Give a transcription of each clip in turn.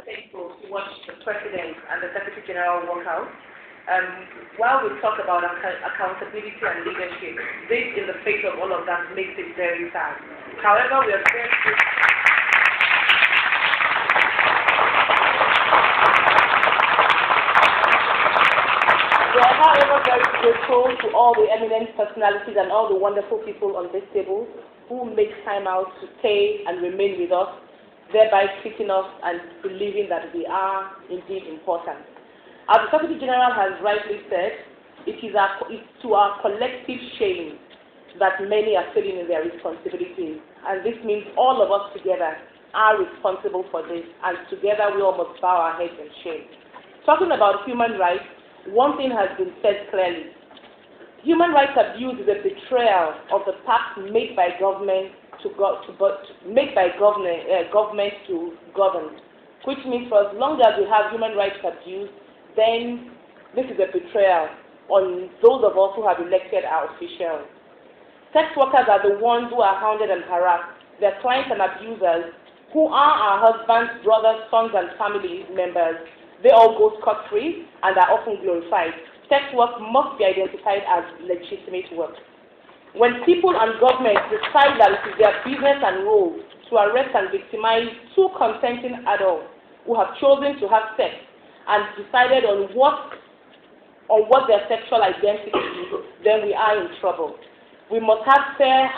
thankful to watch the President and the Secretary General work out. While we talk about accountability and leadership, this in the face of all of that makes it very sad. However, we are very very grateful to all the eminent personalities and all the wonderful people on this table who make time out to stay and remain with us, thereby treating us and believing that we are indeed important. As the Secretary General has rightly said, it's to our collective shame that many are failing in their responsibilities, and this means all of us together are responsible for this, and together we all must bow our heads in shame. Talking about human rights, one thing has been said clearly. Human rights abuse is a betrayal of the pact made by government to govern, which means for as long as we have human rights abuse, then this is a betrayal on those of us who have elected our officials. Sex workers are the ones who are hounded and harassed. Their clients and abusers, who are our husbands, brothers, sons, and family members, they all go scot-free and are often glorified. Sex work must be identified as legitimate work. When people and governments decide that it is their business and role to arrest and victimize two consenting adults who have chosen to have sex and decided on what their sexual identity is, then we are in trouble. We must have fair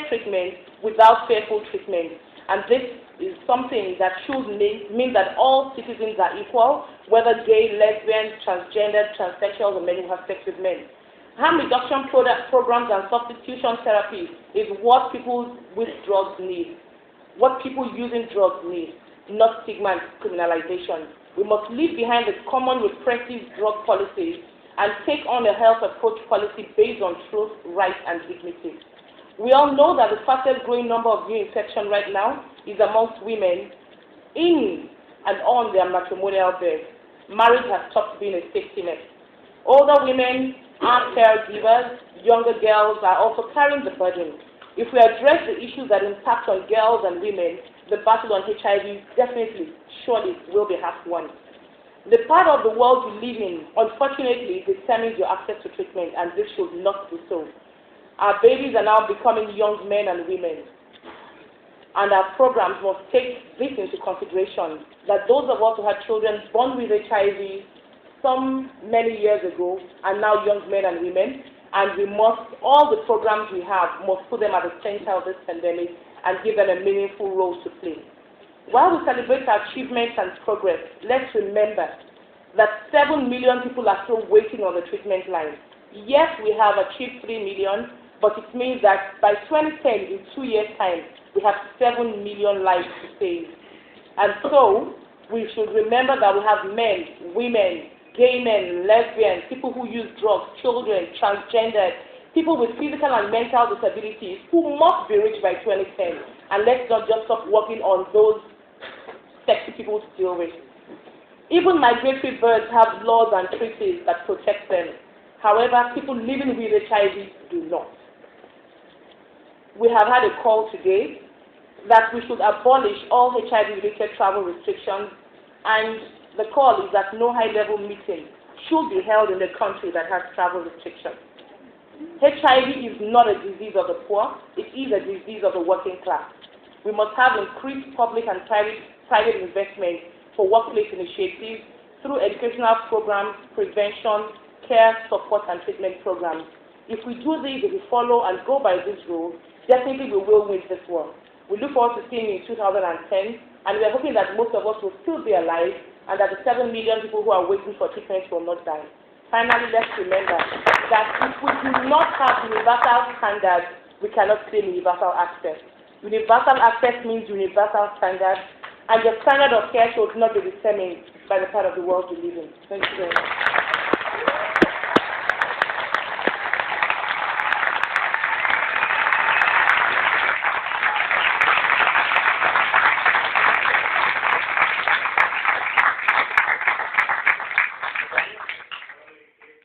treatment without fearful treatment, and this is something that should mean that all citizens are equal, whether gay, lesbian, transgender, transsexual, or men who have sex with men. Harm reduction programs and substitution therapy is what people with drugs need, what people using drugs need, not stigma and criminalization. We must leave behind the common repressive drug policies and take on a health approach policy based on truth, right, and dignity. We all know that the fastest growing number of new infection right now is amongst women in and on their matrimonial bed. Marriage has stopped being a safety net. Older women are caregivers, younger girls are also carrying the burden. If we address the issues that impact on girls and women, the battle on HIV definitely, surely will be half won. The part of the world you live in, unfortunately, determines your access to treatment, and this should not be so. Our babies are now becoming young men and women, and our programs must take this into consideration, that those of us who had children born with HIV some many years ago are now young men and women, and we must, all the programs we have, must put them at the center of this pandemic and give them a meaningful role to play. While we celebrate our achievements and progress, let's remember that 7 million people are still waiting on the treatment line. Yes, we have achieved 3 million, but it means that by 2010, in 2 years' time, we have 7 million lives to save. And so, we should remember that we have men, women, gay men, lesbians, people who use drugs, children, transgender, people with physical and mental disabilities who must be reached by 2010. And let's not just stop working on those sexy people to deal with. Even migratory birds have laws and treaties that protect them. However, people living with HIV do not. We have had a call today that we should abolish all HIV-related travel restrictions, and the call is that no high-level meeting should be held in the country that has travel restrictions. HIV is not a disease of the poor, it is a disease of the working class. We must have increased public and private investment for workplace initiatives through educational programs, prevention, care, support, and treatment programs. If we do this, if we follow and go by this rule, definitely we will win this war. We look forward to seeing you in 2010, and we are hoping that most of us will still be alive and that the 7 million people who are waiting for treatment will not die. Finally, let's remember that if we do not have universal standards, we cannot claim universal access. Universal access means universal standards, and the standard of care should not be determined by the part of the world we live in. Thank you very much.